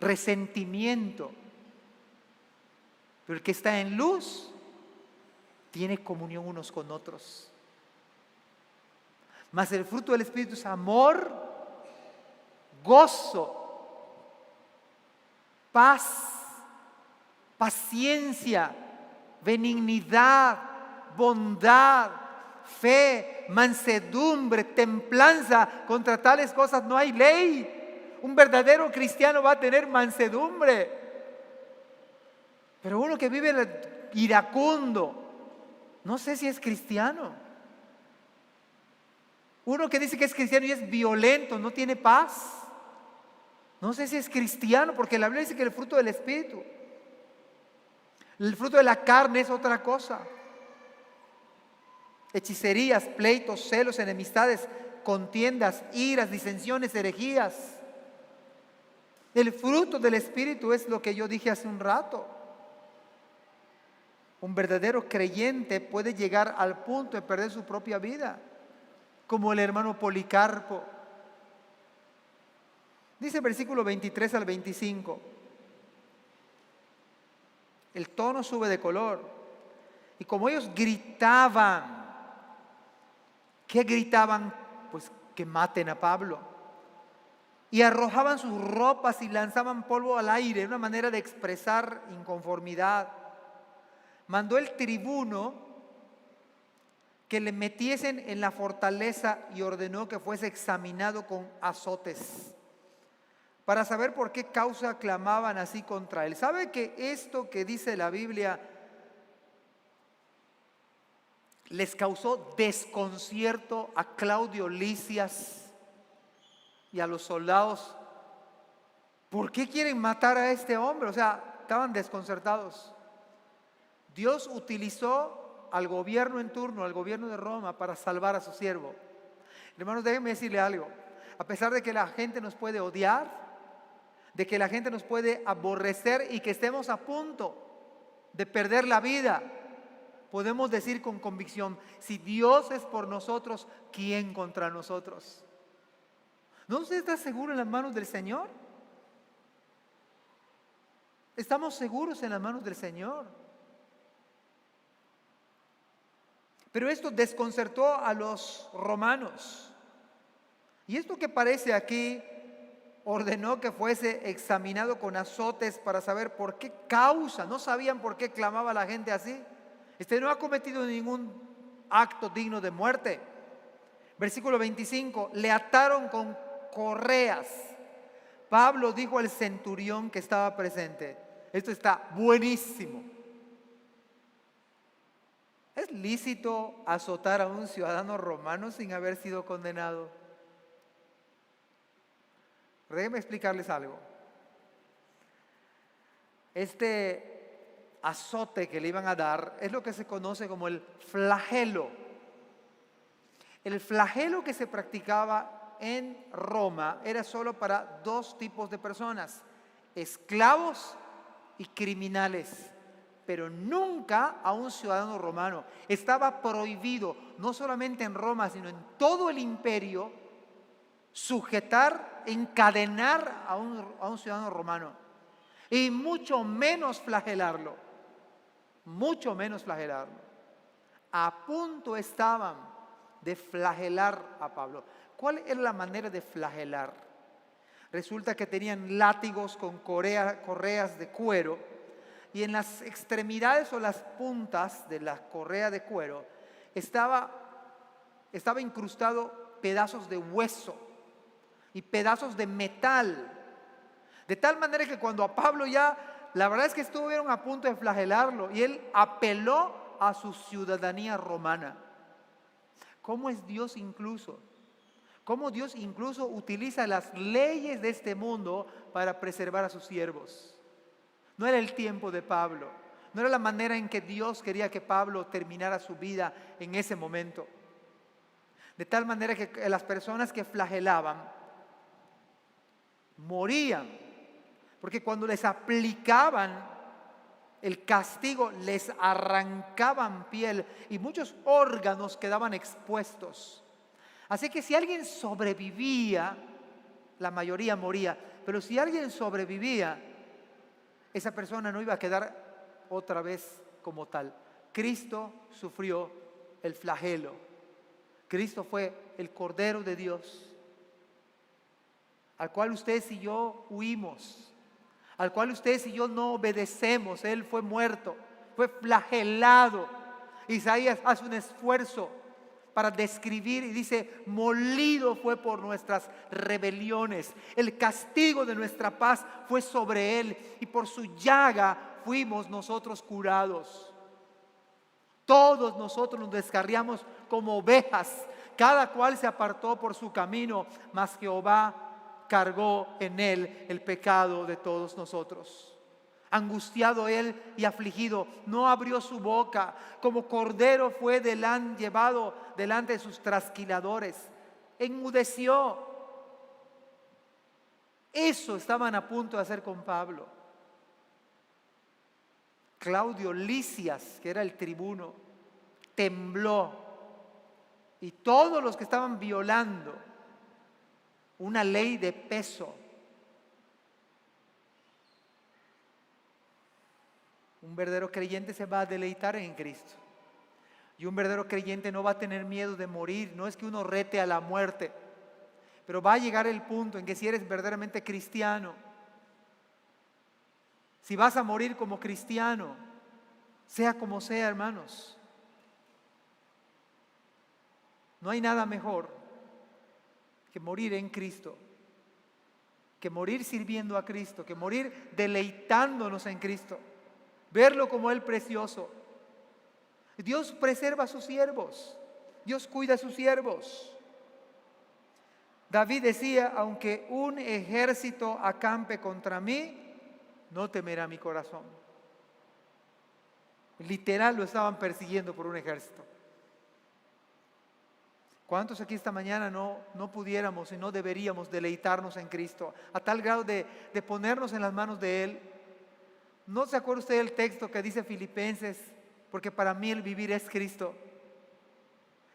resentimiento, pero el que está en luz tiene comunión unos con otros. Mas el fruto del Espíritu es amor, gozo, paz, paciencia, benignidad, bondad, fe, mansedumbre, templanza. Contra tales cosas no hay ley. Un verdadero cristiano va a tener mansedumbre. Pero uno que vive iracundo, no sé si es cristiano. Uno que dice que es cristiano y es violento, no tiene paz. No sé si es cristiano, porque la Biblia dice que el fruto del Espíritu, el fruto de la carne es otra cosa. Hechicerías, pleitos, celos, enemistades, contiendas, iras, disensiones, herejías. El fruto del Espíritu es lo que yo dije hace un rato. Un verdadero creyente puede llegar al punto de perder su propia vida, como el hermano Policarpo. Dice el versículo 23 al 25. El tono sube de color. Y como ellos gritaban, ¿qué gritaban? Pues que maten a Pablo. Y arrojaban sus ropas y lanzaban polvo al aire, una manera de expresar inconformidad. Mandó el tribuno que le metiesen en la fortaleza y ordenó que fuese examinado con azotes para saber por qué causa clamaban así contra él. ¿Sabe que esto que dice la Biblia les causó desconcierto a Claudio Lisias y a los soldados? ¿Por qué quieren matar a este hombre? O sea, estaban desconcertados. Dios utilizó al gobierno en turno, al gobierno de Roma, para salvar a su siervo. Hermanos, déjenme decirle algo. A pesar de que la gente nos puede odiar, de que la gente nos puede aborrecer y que estemos a punto de perder la vida, podemos decir con convicción, si Dios es por nosotros, ¿quién contra nosotros? ¿No usted está seguro en las manos del Señor? Estamos seguros en las manos del Señor. Pero esto desconcertó a los romanos. Y esto que parece aquí, ordenó que fuese examinado con azotes para saber por qué causa. No sabían por qué clamaba la gente así. Este no ha cometido ningún acto digno de muerte. Versículo 25, le ataron con correas. Pablo dijo al centurión que estaba presente, esto está buenísimo. ¿Es lícito azotar a un ciudadano romano sin haber sido condenado? Déjenme explicarles algo. Este azote que le iban a dar es lo que se conoce como el flagelo. El flagelo que se practicaba en Roma era solo para dos tipos de personas: esclavos y criminales. pero nunca a un ciudadano romano. Estaba prohibido, no solamente en Roma, sino en todo el imperio, sujetar, encadenar a un ciudadano romano. Y mucho menos flagelarlo. Mucho menos flagelarlo. A punto estaban de flagelar a Pablo. ¿Cuál era la manera de flagelar? Resulta que tenían látigos con correas de cuero, y en las extremidades o las puntas de la correa de cuero estaba incrustado pedazos de hueso y pedazos de metal. De tal manera que cuando a Pablo la verdad es que estuvieron a punto de flagelarlo, y él apeló a su ciudadanía romana. ¿Cómo es Dios incluso? ¿Cómo Dios incluso utiliza las leyes de este mundo para preservar a sus siervos? No era el tiempo de Pablo, no era la manera en que Dios quería que Pablo terminara su vida en ese momento. De tal manera que las personas que flagelaban morían, porque cuando les aplicaban el castigo les arrancaban piel y muchos órganos quedaban expuestos. Así que si alguien sobrevivía, la mayoría moría, pero si alguien sobrevivía, esa persona no iba a quedar otra vez como tal. Cristo sufrió el flagelo. Cristo fue el Cordero de Dios, al cual ustedes y yo huimos, al cual ustedes y yo no obedecemos. Él fue muerto, fue flagelado. Isaías hace un esfuerzo para describir y dice: molido fue por nuestras rebeliones, el castigo de nuestra paz fue sobre él, y por su llaga fuimos nosotros curados. Todos nosotros nos descarriamos como ovejas, cada cual se apartó por su camino, mas Jehová cargó en él el pecado de todos nosotros. Angustiado él y afligido, no abrió su boca. Como cordero fue llevado delante de sus trasquiladores. Enmudeció. Eso estaban a punto de hacer con Pablo. Claudio Lisias, que era el tribuno, tembló. Y todos los que estaban violando una ley de peso, un verdadero creyente se va a deleitar en Cristo. Y un verdadero creyente no va a tener miedo de morir. No es que uno rete a la muerte, pero va a llegar el punto en que si eres verdaderamente cristiano, si vas a morir como cristiano, sea como sea, hermanos, no hay nada mejor que morir en Cristo, que morir sirviendo a Cristo, que morir deleitándonos en Cristo. Verlo como el precioso. Dios preserva a sus siervos. Dios cuida a sus siervos. David decía: aunque un ejército acampe contra mí, no temerá mi corazón. Literal, lo estaban persiguiendo por un ejército. ¿Cuántos aquí esta mañana no pudiéramos y no deberíamos deleitarnos en Cristo a tal grado de ponernos en las manos de Él? ¿No se acuerda usted del texto que dice Filipenses? Porque para mí el vivir es Cristo.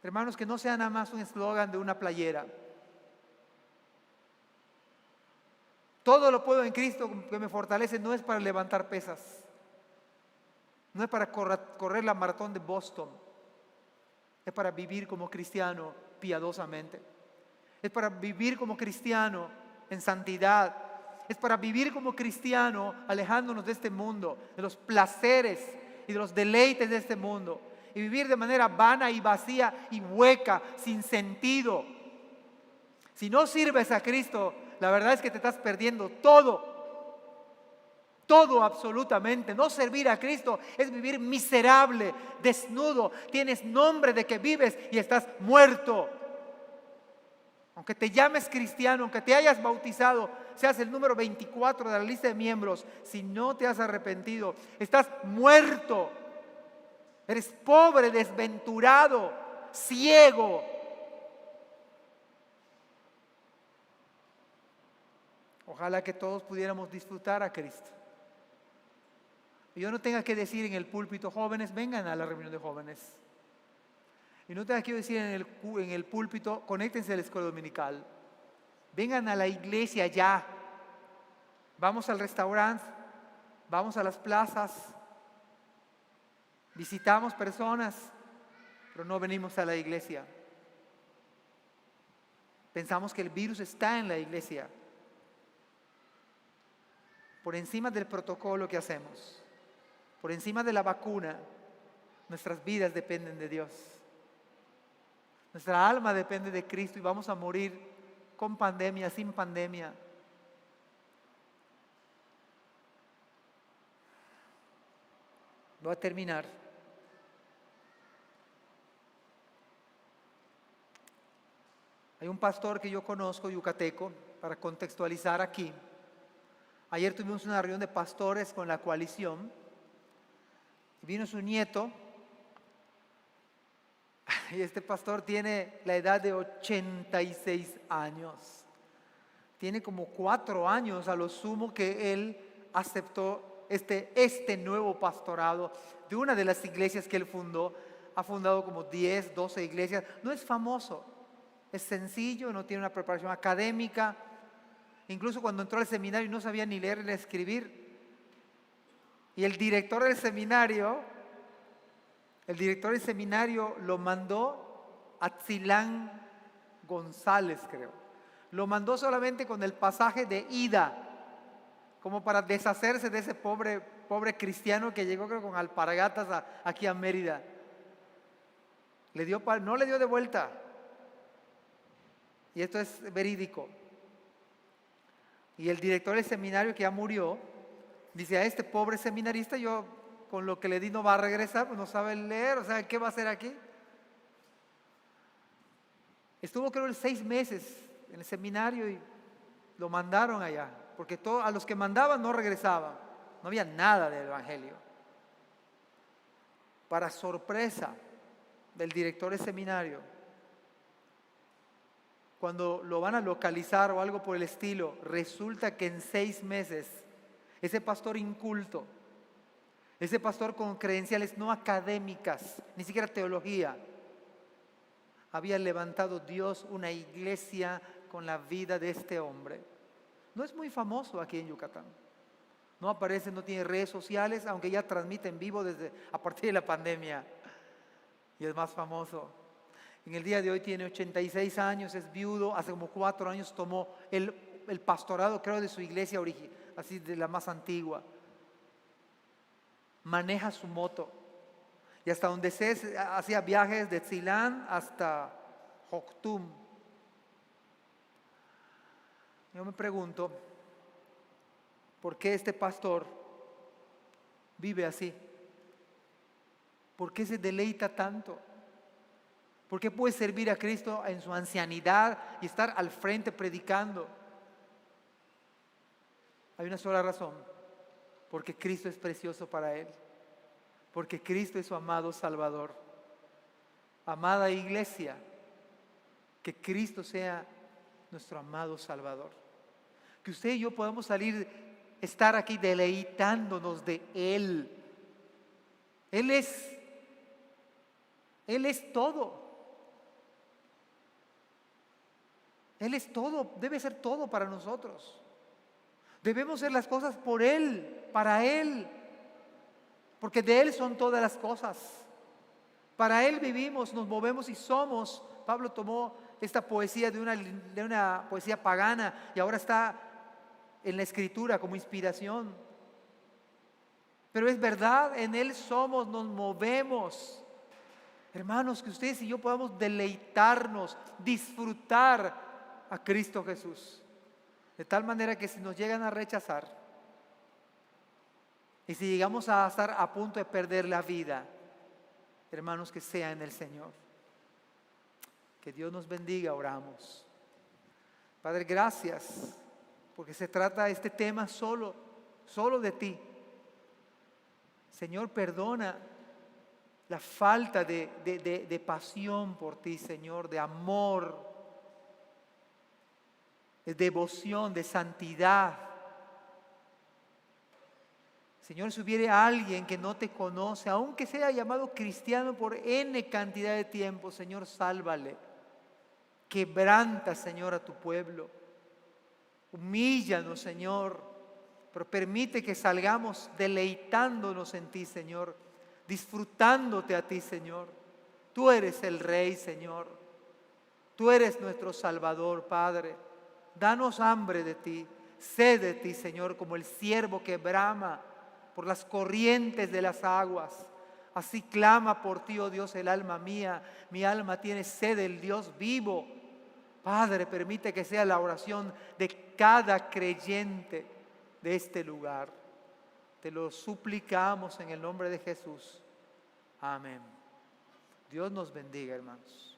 Hermanos, que no sea nada más un eslogan de una playera. Todo lo puedo en Cristo que me fortalece. No es para levantar pesas, no es para correr la maratón de Boston. Es para vivir como cristiano piadosamente. Es para vivir como cristiano en santidad. Es para vivir como cristiano alejándonos de este mundo, de los placeres y de los deleites de este mundo, y vivir de manera vana y vacía y hueca, sin sentido. Si no sirves a Cristo, la verdad es que te estás perdiendo todo. Todo absolutamente. No servir a Cristo es vivir miserable, desnudo. Tienes nombre de que vives y estás muerto. Aunque te llames cristiano, aunque te hayas bautizado, seas el número 24 de la lista de miembros, si no te has arrepentido, estás muerto. Eres pobre, desventurado, ciego. Ojalá que todos pudiéramos disfrutar a Cristo. Y yo no tenga que decir en el púlpito, jóvenes, vengan a la reunión de jóvenes. Y no tenga que decir en el púlpito, conéctense a la escuela dominical. Vengan a la iglesia ya. Vamos al restaurante, vamos a las plazas, visitamos personas, pero no venimos a la iglesia. Pensamos que el virus está en la iglesia, por encima del protocolo que hacemos, por encima de la vacuna. Nuestras vidas dependen de Dios. Nuestra alma depende de Cristo y vamos a morir con pandemia, sin pandemia. Voy a terminar. Hay un pastor que yo conozco, yucateco, para contextualizar aquí. Ayer tuvimos una reunión de pastores con la coalición. Y vino su nieto. Y este pastor tiene la edad de 86 años. Tiene como 4 años a lo sumo que él aceptó este nuevo pastorado de una de las iglesias que él fundó. Ha fundado como 10, 12 iglesias. No es famoso, es sencillo, no tiene una preparación académica. Incluso cuando entró al seminario no sabía ni leer ni escribir. Y el director del seminario lo mandó a Tzilán González, creo. Lo mandó solamente con el pasaje de ida, como para deshacerse de ese pobre cristiano que llegó, creo, con alpargatas aquí a Mérida. No le dio de vuelta. Y esto es verídico. Y el director del seminario, que ya murió, dice: a este pobre seminarista, yo con lo que le di no va a regresar, pues no sabe leer, o sea, ¿qué va a hacer aquí? Estuvo, creo, 6 meses en el seminario y lo mandaron allá, porque a los que mandaban no regresaban, no había nada del evangelio. Para sorpresa del director del seminario, cuando lo van a localizar o algo por el estilo, resulta que en 6 meses ese pastor inculto, ese pastor con credenciales no académicas, ni siquiera teología, había levantado Dios una iglesia con la vida de este hombre. No es muy famoso aquí en Yucatán. No aparece, no tiene redes sociales, aunque ya transmite en vivo a partir de la pandemia. Y es más famoso. En el día de hoy tiene 86 años, es viudo. Hace como 4 años tomó el pastorado, creo, de su iglesia así de la más antigua. Maneja su moto. Y hasta donde se hacía viajes de Tzilán hasta Joctum. Yo me pregunto, ¿por qué este pastor vive así? ¿Por qué se deleita tanto? ¿Por qué puede servir a Cristo en su ancianidad y estar al frente predicando? Hay una sola razón: porque Cristo es precioso para él. Porque Cristo es su amado Salvador. Amada iglesia, que Cristo sea nuestro amado Salvador. Que usted y yo podamos estar aquí deleitándonos de Él. Él es todo. Él es todo, debe ser todo para nosotros. Debemos hacer las cosas por Él, para Él. Porque de Él son todas las cosas. Para Él vivimos, nos movemos y somos. Pablo tomó esta poesía de una poesía pagana y ahora está en la Escritura como inspiración. Pero es verdad, en Él somos, nos movemos. Hermanos, que ustedes y yo podamos deleitarnos, disfrutar a Cristo Jesús. De tal manera que si nos llegan a rechazar, y si llegamos a estar a punto de perder la vida, hermanos, que sea en el Señor. Que Dios nos bendiga, oramos. Padre, gracias, porque se trata este tema solo de ti. Señor, perdona la falta de pasión por ti, Señor, de amor, de devoción, de santidad. Señor, si hubiera alguien que no te conoce, aunque sea llamado cristiano por N cantidad de tiempo, Señor, sálvale. Quebranta, Señor, a tu pueblo. Humíllanos, Señor, pero permite que salgamos deleitándonos en ti, Señor, disfrutándote a ti, Señor. Tú eres el Rey, Señor. Tú eres nuestro Salvador, Padre. Danos hambre de ti, sed de ti, Señor, como el ciervo que brama por las corrientes de las aguas. Así clama por ti, oh Dios, el alma mía. Mi alma tiene sed del Dios vivo. Padre, permite que sea la oración de cada creyente de este lugar. Te lo suplicamos en el nombre de Jesús. Amén. Dios nos bendiga, hermanos.